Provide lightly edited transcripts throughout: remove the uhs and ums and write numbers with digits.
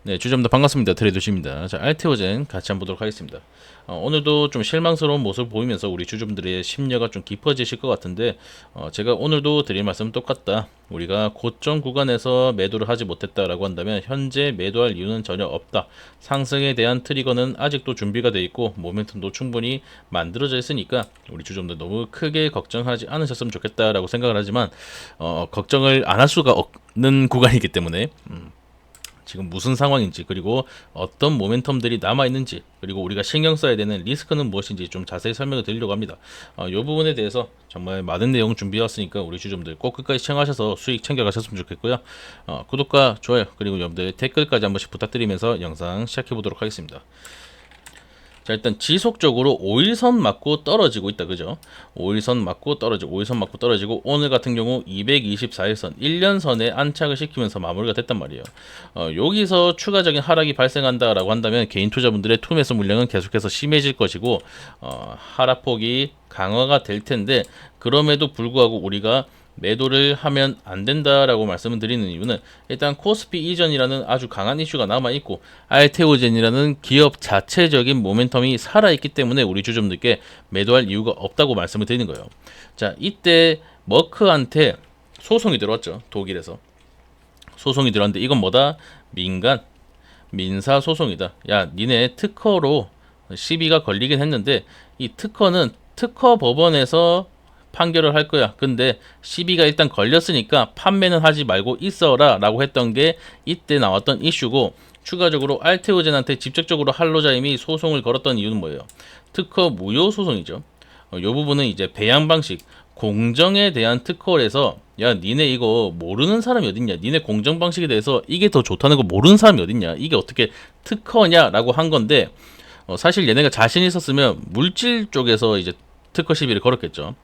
네, 주점도 반갑습니다. 트레이더십입니다. 자, 알테오젠 같이 한번 보도록 하겠습니다. 오늘도 좀 실망스러운 모습을 보이면서 우리 주주분들의 심려가 좀 깊어지실 것 같은데, 제가 오늘도 드릴 말씀은 똑같다. 우리가 고점 구간에서 매도를 하지 못했다라고 한다면 현재 매도할 이유는 전혀 없다. 상승에 대한 트리거는 아직도 준비가 되어 있고 모멘텀도 충분히 만들어져 있으니까 우리 주주분들 너무 크게 걱정하지 않으셨으면 좋겠다라고 생각을 하지만 걱정을 안 할 수가 없는 구간이기 때문에 지금 무슨 상황인지, 그리고 어떤 모멘텀들이 남아있는지, 그리고 우리가 신경 써야 되는 리스크는 무엇인지 좀 자세히 설명을 드리려고 합니다. 이 부분에 대해서 정말 많은 내용 준비해왔으니까 우리 주주분들 꼭 끝까지 시청하셔서 수익 챙겨가셨으면 좋겠고요. 구독과 좋아요, 그리고 여러분들 댓글까지 한 번씩 부탁드리면서 영상 시작해보도록 하겠습니다. 자, 일단 지속적으로 5일선 맞고 떨어지고 있다, 그죠? 5일선 맞고 떨어지고 5일선 맞고 떨어지고, 오늘 같은 경우 224일선 1년선에 안착을 시키면서 마무리가 됐단 말이에요. 여기서 추가적인 하락이 발생한다라고 한다면 개인 투자분들의 투매수 물량은 계속해서 심해질 것이고, 하락폭이 강화가 될 텐데, 그럼에도 불구하고 우리가 매도를 하면 안 된다라고 말씀을 드리는 이유는, 일단 코스피 이전이라는 아주 강한 이슈가 남아있고 알테오젠이라는 기업 자체적인 모멘텀이 살아있기 때문에 우리 주주분들께 매도할 이유가 없다고 말씀을 드리는 거예요. 자, 이때 머크한테 소송이 들어왔죠. 독일에서 소송이 들어왔는데, 이건 뭐다? 민사 소송이다. 야, 니네 특허로 시비가 걸리긴 했는데 이 특허는 특허 법원에서 판결을 할 거야. 근데 시비가 일단 걸렸으니까 판매는 하지 말고 있어라 라고 했던 게 이때 나왔던 이슈고, 추가적으로 알테오젠한테 직접적으로 할로자임이 소송을 걸었던 이유는 뭐예요? 특허 무효 소송이죠. 이 부분은 이제 배양 방식, 공정에 대한 특허에서, 야, 니네 이거 모르는 사람이 어딨냐? 니네 공정 방식에 대해서 이게 더 좋다는 거 모르는 사람이 어딨냐? 이게 어떻게 특허냐라고 한 건데, 사실 얘네가 자신 있었으면 물질 쪽에서 이제 특허 시비를 걸었겠죠.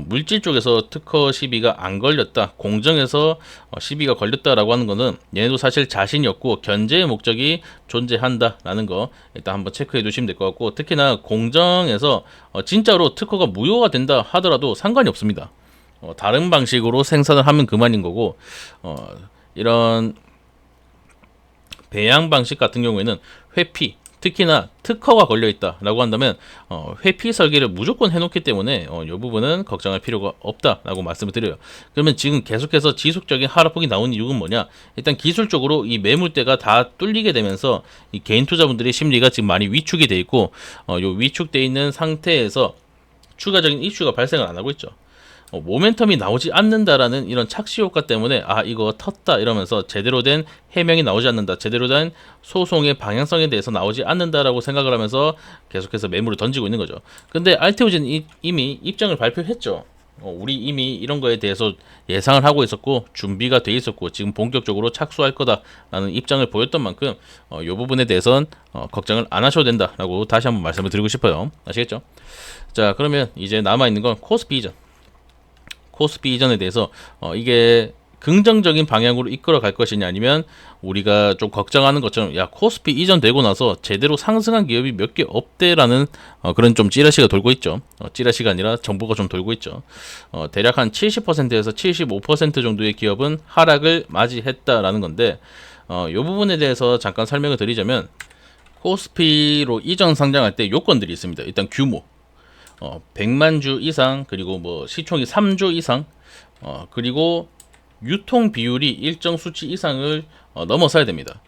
물질 쪽에서 특허 시비가 안 걸렸다, 공정에서 시비가 걸렸다라고 하는 거는 얘네도 사실 자신이 없고 견제의 목적이 존재한다라는 거 일단 한번 체크해 두시면 될 것 같고, 특히나 공정에서 진짜로 특허가 무효가 된다 하더라도 상관이 없습니다. 다른 방식으로 생산을 하면 그만인 거고, 이런 배양 방식 같은 경우에는 회피, 특히나 특허가 걸려있다라고 한다면 회피 설계를 무조건 해놓기 때문에 이 부분은 걱정할 필요가 없다라고 말씀을 드려요. 그러면 지금 계속해서 지속적인 하락폭이 나온 이유는 뭐냐? 일단 기술적으로 이 매물대가 다 뚫리게 되면서 이 개인 투자분들의 심리가 지금 많이 위축이 돼 있고, 요 위축돼 있는 상태에서 추가적인 이슈가 발생을 안 하고 있죠. 모멘텀이 나오지 않는다라는 이런 착시 효과 때문에, 아, 이거 텄다 이러면서 제대로 된 해명이 나오지 않는다, 제대로 된 소송의 방향성에 대해서 나오지 않는다라고 생각을 하면서 계속해서 매물을 던지고 있는 거죠. 근데 알테오젠 이미 입장을 발표했죠. 우리 이미 이런 거에 대해서 예상을 하고 있었고 준비가 돼 있었고 지금 본격적으로 착수할 거다라는 입장을 보였던 만큼 이 부분에 대해서는 걱정을 안 하셔도 된다라고 다시 한번 말씀을 드리고 싶어요. 아시겠죠? 자, 그러면 이제 남아있는 건 코스피 이전. 코스피 이전에 대해서 이게 긍정적인 방향으로 이끌어 갈 것이냐, 아니면 우리가 좀 걱정하는 것처럼, 야, 코스피 이전 되고 나서 제대로 상승한 기업이 몇 개 없대라는 그런 좀 찌라시가 돌고 있죠. 찌라시가 아니라 정보가 좀 돌고 있죠. 대략 한 70%에서 75% 정도의 기업은 하락을 맞이했다라는 건데, 이 부분에 대해서 잠깐 설명을 드리자면, 코스피로 이전 상장할 때 요건들이 있습니다. 일단 규모, 100만 주 이상, 그리고 뭐 시총이 3조 이상, 그리고 유통 비율이 일정 수치 이상을 넘어서야 됩니다.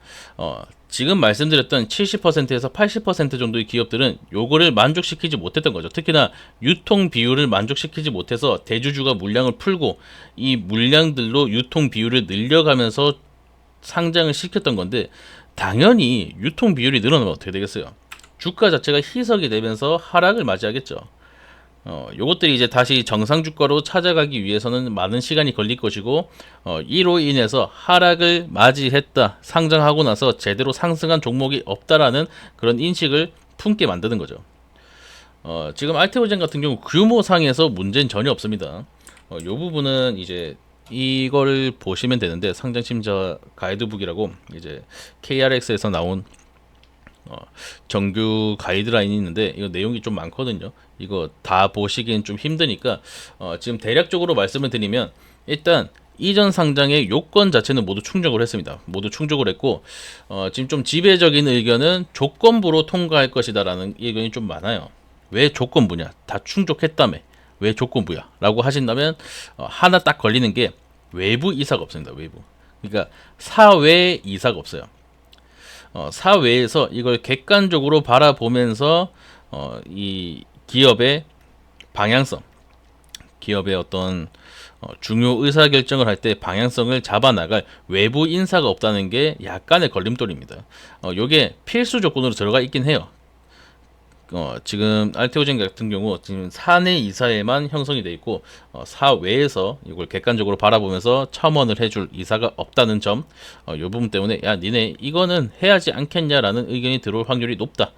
지금 말씀드렸던 70%에서 80% 정도의 기업들은 요거를 만족시키지 못했던 거죠. 특히나 유통 비율을 만족시키지 못해서 대주주가 물량을 풀고 이 물량들로 유통 비율을 늘려가면서 상장을 시켰던 건데, 당연히 유통 비율이 늘어나면 어떻게 되겠어요? 주가 자체가 희석이 되면서 하락을 맞이하겠죠. 요것들이 이제 다시 정상 주가로 찾아가기 위해서는 많은 시간이 걸릴 것이고, 이로 인해서 하락을 맞이했다, 상장하고 나서 제대로 상승한 종목이 없다라는 그런 인식을 품게 만드는 거죠. 지금 알테오젠 같은 경우 규모상에서 문제는 전혀 없습니다. 요 부분은 이제 이걸 보시면 되는데, 상장 심사 가이드북이라고 이제 KRX에서 나온 정규 가이드라인이 있는데, 이거 내용이 좀 많거든요. 이거 다 보시기엔 좀 힘드니까 지금 대략적으로 말씀을 드리면, 일단 이전 상장의 요건 자체는 모두 충족을 했습니다. 모두 충족을 했고 지금 좀 지배적인 의견은 조건부로 통과할 것이다라는 의견이 좀 많아요. 왜 조건부냐? 다 충족했다며. 왜 조건부야? 라고 하신다면 하나 딱 걸리는 게 외부 이사가 없습니다. 외부. 그러니까 사외 이사가 없어요. 사외에서 이걸 객관적으로 바라보면서 이 기업의 방향성, 기업의 어떤 중요 의사결정을 할 때 방향성을 잡아나갈 외부 인사가 없다는 게 약간의 걸림돌입니다. 요게 필수 조건으로 들어가 있긴 해요. 지금 알테오젠 같은 경우 지금 사내 이사에만 형성이 돼 있고 사외에서 이걸 객관적으로 바라보면서 첨언을 해줄 이사가 없다는 점, 이 부분 때문에 야 니네 이거는 해야지 않겠냐라는 의견이 들어올 확률이 높다.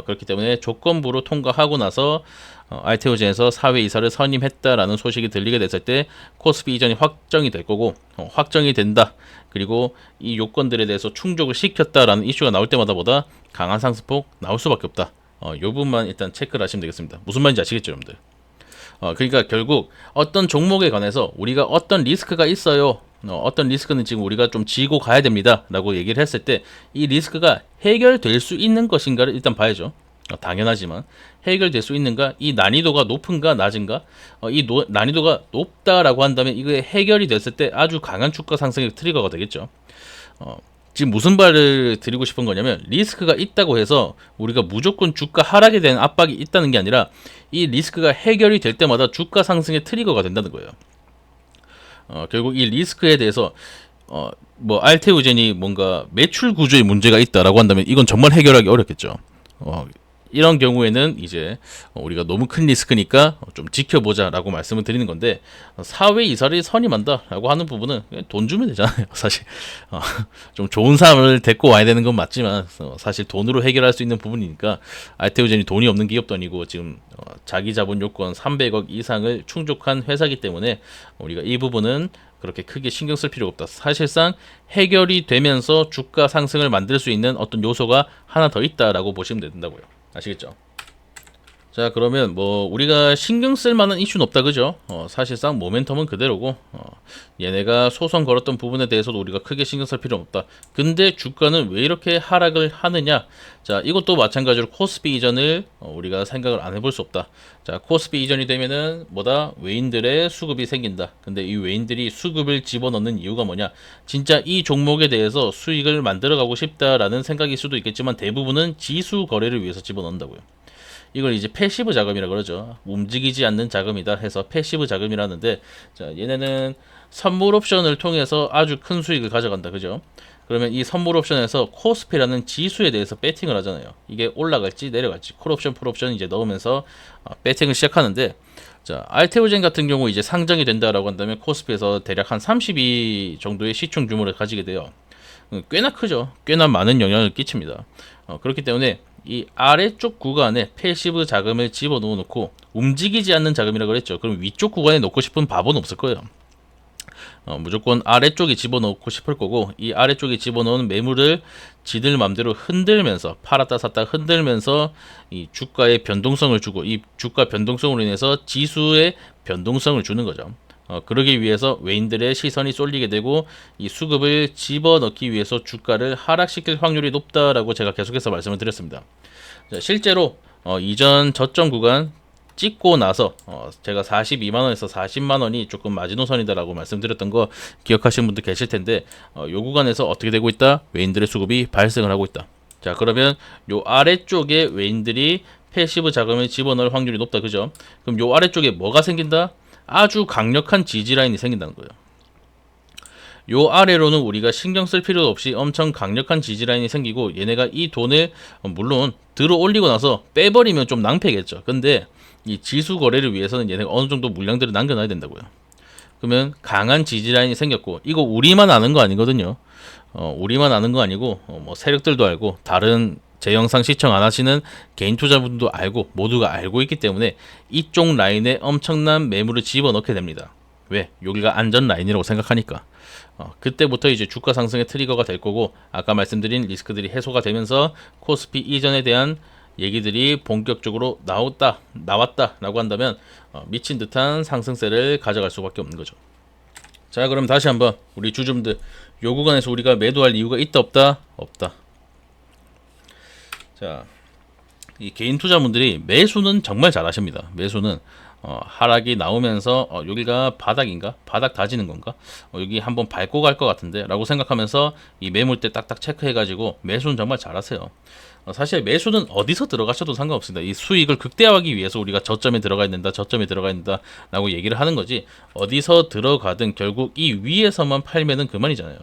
그렇기 때문에 조건부로 통과하고 나서 알테오젠에서 사회 이사를 선임했다라는 소식이 들리게 됐을 때 코스피 이전이 확정이 될 거고 확정이 된다. 그리고 이 요건들에 대해서 충족을 시켰다라는 이슈가 나올 때마다보다 강한 상승폭 나올 수밖에 없다. 요 부분만 일단 체크를 하시면 되겠습니다. 무슨 말인지 아시겠죠, 여러분들? 그러니까 결국 어떤 종목에 관해서 우리가 어떤 리스크가 있어요. 어떤 리스크는 지금 우리가 좀 지고 가야 됩니다. 라고 얘기를 했을 때 이 리스크가 해결될 수 있는 것인가를 일단 봐야죠. 당연하지만 해결될 수 있는가? 이 난이도가 높은가 낮은가? 난이도가 높다라고 한다면 이게 해결이 됐을 때 아주 강한 주가 상승의 트리거가 되겠죠. 지금 무슨 말을 드리고 싶은 거냐면 리스크가 있다고 해서 우리가 무조건 주가 하락에 대한 압박이 있다는 게 아니라 이 리스크가 해결이 될 때마다 주가 상승의 트리거가 된다는 거예요. 결국 이 리스크에 대해서 뭐 알테오젠이 뭔가 매출 구조에 문제가 있다라고 한다면 이건 정말 해결하기 어렵겠죠. 이런 경우에는 이제 우리가 너무 큰 리스크니까 좀 지켜보자라고 말씀을 드리는 건데 사회 이사를 선임한다라고 하는 부분은 그냥 돈 주면 되잖아요. 사실 좀 좋은 사람을 데리고 와야 되는 건 맞지만 사실 돈으로 해결할 수 있는 부분이니까 알테오젠이 돈이 없는 기업도 아니고 지금 자기 자본 요건 300억 이상을 충족한 회사이기 때문에 우리가 이 부분은 그렇게 크게 신경 쓸 필요가 없다. 사실상 해결이 되면서 주가 상승을 만들 수 있는 어떤 요소가 하나 더 있다라고 보시면 된다고요. 아시겠죠? 자, 그러면 뭐 우리가 신경 쓸 만한 이슈는 없다, 그죠? 사실상 모멘텀은 그대로고 얘네가 소송 걸었던 부분에 대해서도 우리가 크게 신경 쓸 필요는 없다. 근데 주가는 왜 이렇게 하락을 하느냐? 자, 이것도 마찬가지로 코스피 이전을 우리가 생각을 안 해볼 수 없다. 자, 코스피 이전이 되면은 뭐다? 외인들의 수급이 생긴다. 근데 이 외인들이 수급을 집어넣는 이유가 뭐냐? 진짜 이 종목에 대해서 수익을 만들어가고 싶다라는 생각일 수도 있겠지만 대부분은 지수 거래를 위해서 집어넣는다고요. 이걸 이제 패시브 자금이라 그러죠. 움직이지 않는 자금이다 해서 패시브 자금이라는데, 자, 얘네는 선물 옵션을 통해서 아주 큰 수익을 가져간다. 그죠? 그러면 이 선물 옵션에서 코스피라는 지수에 대해서 배팅을 하잖아요. 이게 올라갈지 내려갈지 콜옵션, 풀옵션 이제 넣으면서 배팅을 시작하는데, 자, 알테오젠 같은 경우 이제 상장이 된다라고 한다면 코스피에서 대략 한 32 정도의 시총 규모를 가지게 돼요. 꽤나 크죠. 꽤나 많은 영향을 끼칩니다. 그렇기 때문에 이 아래쪽 구간에 패시브 자금을 집어넣어 놓고 움직이지 않는 자금이라고 그랬죠. 그럼 위쪽 구간에 넣고 싶은 바보는 없을 거예요. 무조건 아래쪽에 집어넣고 싶을 거고 이 아래쪽에 집어넣은 매물을 지들 맘대로 흔들면서 팔았다 샀다 흔들면서 이 주가의 변동성을 주고 이 주가 변동성으로 인해서 지수의 변동성을 주는 거죠. 그러기 위해서 외인들의 시선이 쏠리게 되고 이 수급을 집어넣기 위해서 주가를 하락시킬 확률이 높다라고 제가 계속해서 말씀을 드렸습니다. 자, 실제로 이전 저점 구간 찍고 나서 제가 42만원에서 40만원이 조금 마지노선이다라고 말씀드렸던 거 기억하시는 분들 계실 텐데 요 구간에서 어떻게 되고 있다? 외인들의 수급이 발생을 하고 있다. 자, 그러면 요 아래쪽에 외인들이 패시브 자금을 집어넣을 확률이 높다. 그죠? 그럼 요 아래쪽에 뭐가 생긴다? 아주 강력한 지지 라인이 생긴다는 거예요. 요 아래로는 우리가 신경 쓸 필요도 없이 엄청 강력한 지지 라인이 생기고 얘네가 이 돈을 물론 들어 올리고 나서 빼버리면 좀 낭패겠죠. 근데 이 지수 거래를 위해서는 얘네가 어느 정도 물량들을 남겨놔야 된다고요. 그러면 강한 지지 라인이 생겼고 이거 우리만 아는 거 아니거든요. 우리만 아는 거 아니고 뭐 세력들도 알고 다른 제 영상 시청 안 하시는 개인 투자분도 알고 모두가 알고 있기 때문에 이쪽 라인에 엄청난 매물을 집어넣게 됩니다. 왜? 여기가 안전 라인이라고 생각하니까. 그때부터 이제 주가 상승의 트리거가 될 거고 아까 말씀드린 리스크들이 해소가 되면서 코스피 이전에 대한 얘기들이 본격적으로 나왔다라고 한다면 미친 듯한 상승세를 가져갈 수밖에 없는 거죠. 자, 그럼 다시 한번 우리 주주분들, 요 구간에서 우리가 매도할 이유가 있다 없다? 없다. 자, 이 개인 투자분들이 매수는 정말 잘하십니다. 매수는 하락이 나오면서 여기가 바닥인가? 바닥 다지는 건가? 여기 한번 밟고 갈 것 같은데? 라고 생각하면서 이 매물대 딱딱 체크해가지고 매수는 정말 잘하세요. 사실 매수는 어디서 들어가셔도 상관없습니다. 이 수익을 극대화하기 위해서 우리가 저점에 들어가야 된다, 저점에 들어가야 된다 라고 얘기를 하는 거지, 어디서 들어가든 결국 이 위에서만 팔면은 그만이잖아요.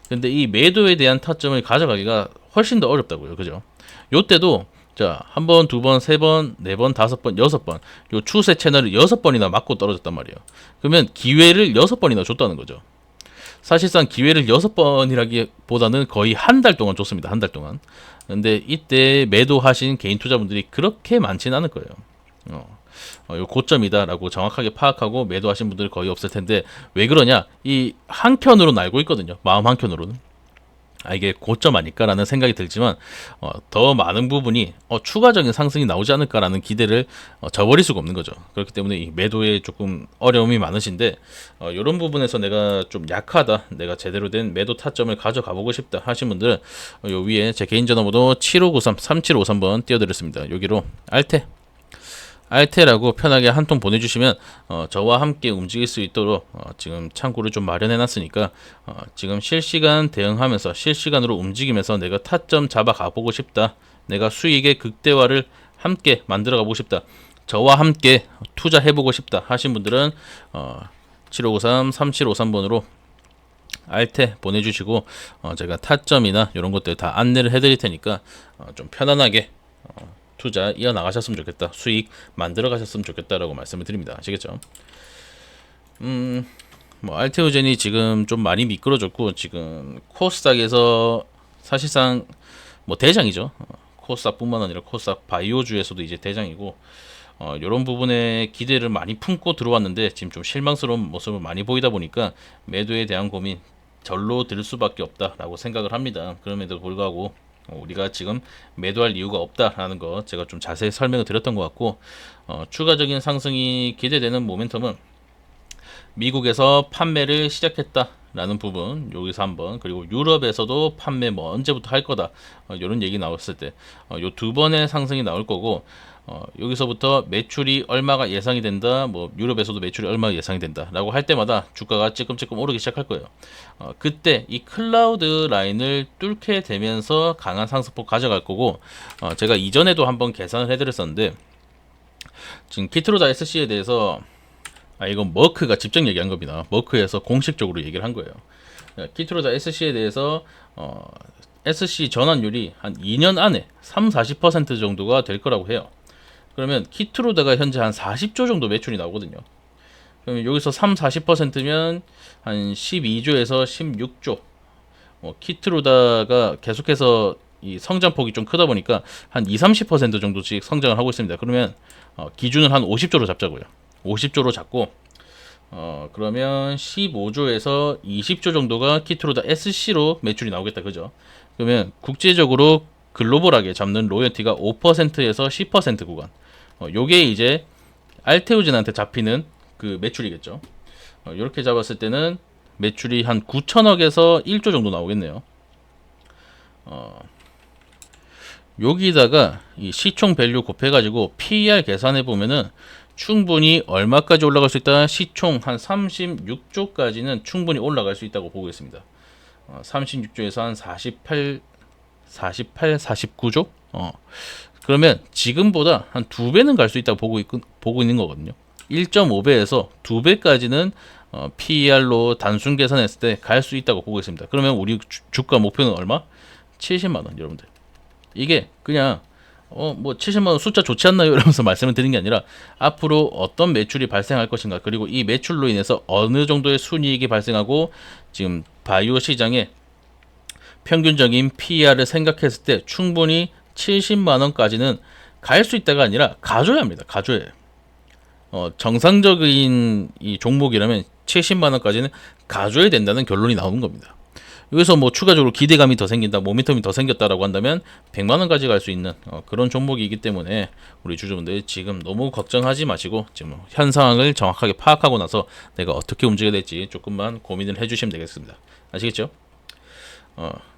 근데 이 매도에 대한 타점을 가져가기가 훨씬 더 어렵다고요. 그죠? 요때도 자, 한 번, 두 번, 세 번, 네 번, 다섯 번, 여섯 번, 요 추세 채널을 6번이나 맞고 떨어졌단 말이에요. 그러면 기회를 6번이나 줬다는 거죠. 사실상 기회를 6번이라기보다는 거의 한 달 동안 줬습니다. 한 달 동안. 근데 이때 매도하신 개인 투자분들이 그렇게 많지는 않을 거예요. 요 고점이다라고 정확하게 파악하고 매도하신 분들 거의 없을 텐데, 왜 그러냐? 이 한켠으로는 알고 있거든요. 마음 한켠으로는. 이게 고점 아닐까라는 생각이 들지만 더 많은 부분이 추가적인 상승이 나오지 않을까라는 기대를 저버릴 수가 없는 거죠. 그렇기 때문에 이 매도에 조금 어려움이 많으신데, 이런 부분에서 내가 좀 약하다, 내가 제대로 된 매도 타점을 가져가 보고 싶다 하신 분들은 요 위에 제 개인 전화번호 7593-3753번 띄워드렸습니다. 여기로 알테라고 편하게 한 통 보내주시면 저와 함께 움직일 수 있도록 지금 창구를 좀 마련해 놨으니까 지금 실시간 대응하면서 실시간으로 움직이면서 내가 타점 잡아가 보고 싶다, 내가 수익의 극대화를 함께 만들어 가보고 싶다, 저와 함께 투자해 보고 싶다 하신 분들은 7593-3753번으로 알테 보내주시고 제가 타점이나 이런 것들 다 안내를 해드릴 테니까 좀 편안하게 투자 이어나가셨으면 좋겠다, 수익 만들어 가셨으면 좋겠다라고 말씀을 드립니다. 아시겠죠? 알테오젠이 지금 좀 많이 미끄러졌고, 지금 코스닥에서 사실상 대장이죠. 코스닥뿐만 아니라 코스닥 바이오주에서도 이제 대장이고, 이런 부분에 기대를 많이 품고 들어왔는데 지금 좀 실망스러운 모습을 많이 보이다 보니까 매도에 대한 고민 절로 들 수밖에 없다라고 생각을 합니다. 그럼에도 불구하고 우리가 지금 매도할 이유가 없다라는 거 제가 좀 자세히 설명을 드렸던 것 같고, 추가적인 상승이 기대되는 모멘텀은 미국에서 판매를 시작했다라는 부분, 여기서 한번, 그리고 유럽에서도 판매 언제부터 할 거다, 이런 얘기 나왔을 때 요 두 번의 상승이 나올 거고, 여기서부터 매출이 얼마가 예상이 된다, 유럽에서도 매출이 얼마가 예상이 된다 라고 할 때마다 주가가 찔끔찔끔 오르기 시작할 거예요. 그때 이 클라우드 라인을 뚫게 되면서 강한 상승폭 가져갈 거고, 제가 이전에도 한번 계산을 해드렸었는데, 지금 키트로다 SC에 대해서 이건 머크가 직접 얘기한 겁니다. 머크에서 공식적으로 얘기를 한 거예요. 키트로다 SC에 대해서 SC 전환율이 한 2년 안에 30-40% 정도가 될 거라고 해요. 그러면 키트로다가 현재 한 40조 정도 매출이 나오거든요. 그러면 여기서 30-40%면 한 12조에서 16조. 키트로다가 계속해서 이 성장폭이 좀 크다 보니까 한 20-30% 정도씩 성장을 하고 있습니다. 그러면 기준을 한 50조로 잡자고요. 50조로 잡고 그러면 15조에서 20조 정도가 키트로다 SC로 매출이 나오겠다. 그죠? 그러면 국제적으로 글로벌하게 잡는 로열티가 5%에서 10% 구간. 요게 이제 알테오젠한테 잡히는 그 매출이겠죠. 이렇게 잡았을 때는 매출이 한 9천억에서 1조 정도 나오겠네요. 여기다가 이 시총 밸류 곱해가지고 PER 계산해 보면은 충분히 얼마까지 올라갈 수 있다? 시총 한 36조까지는 충분히 올라갈 수 있다고 보고 있습니다. 36조에서 한 48, 49조? 그러면 지금보다 한 2배는 갈 수 있다고 보고 있는 거거든요. 1.5배에서 2배까지는 PER로 단순 계산했을 때 갈 수 있다고 보고 있습니다. 그러면 우리 주가 목표는 얼마? 70만원, 여러분들. 이게 그냥 70만원 숫자 좋지 않나요? 이러면서 말씀을 드린 게 아니라 앞으로 어떤 매출이 발생할 것인가, 그리고 이 매출로 인해서 어느 정도의 순이익이 발생하고, 지금 바이오 시장에 평균적인 PER을 생각했을 때 충분히 70만원까지는 갈 수 있다가 아니라 가져야 합니다. 가져야 해요. 정상적인 이 종목이라면 70만원까지는 가져야 된다는 결론이 나오는 겁니다. 여기서 뭐 추가적으로 기대감이 더 생긴다, 모멘텀이 더 생겼다라고 한다면 100만 원까지 갈 수 있는 그런 종목이기 때문에 우리 주주분들 지금 너무 걱정하지 마시고 지금 현 상황을 정확하게 파악하고 나서 내가 어떻게 움직여야 될지 조금만 고민을 해주시면 되겠습니다. 아시겠죠?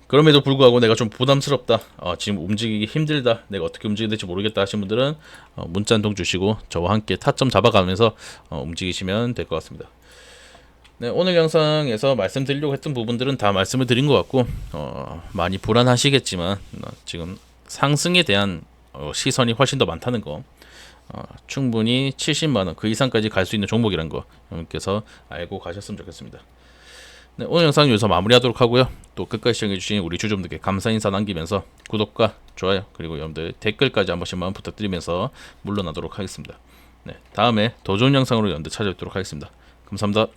그럼에도 불구하고 내가 좀 부담스럽다, 지금 움직이기 힘들다, 내가 어떻게 움직여야 될지 모르겠다 하신 분들은 문자 한 통 주시고 저와 함께 타점 잡아가면서 움직이시면 될 것 같습니다. 네, 오늘 영상에서 말씀드리려고 했던 부분들은 다 말씀을 드린 것 같고 많이 불안하시겠지만 지금 상승에 대한 시선이 훨씬 더 많다는 거, 충분히 70만원 그 이상까지 갈 수 있는 종목이라는 거 여러분께서 알고 가셨으면 좋겠습니다. 네, 오늘 영상 여기서 마무리하도록 하고요. 또 끝까지 시청해주신 우리 주주분들께 감사 인사 남기면서 구독과 좋아요 그리고 여러분들 댓글까지 한 번씩만 부탁드리면서 물러나도록 하겠습니다. 네, 다음에 더 좋은 영상으로 여러분들 찾아뵙도록 하겠습니다. 감사합니다.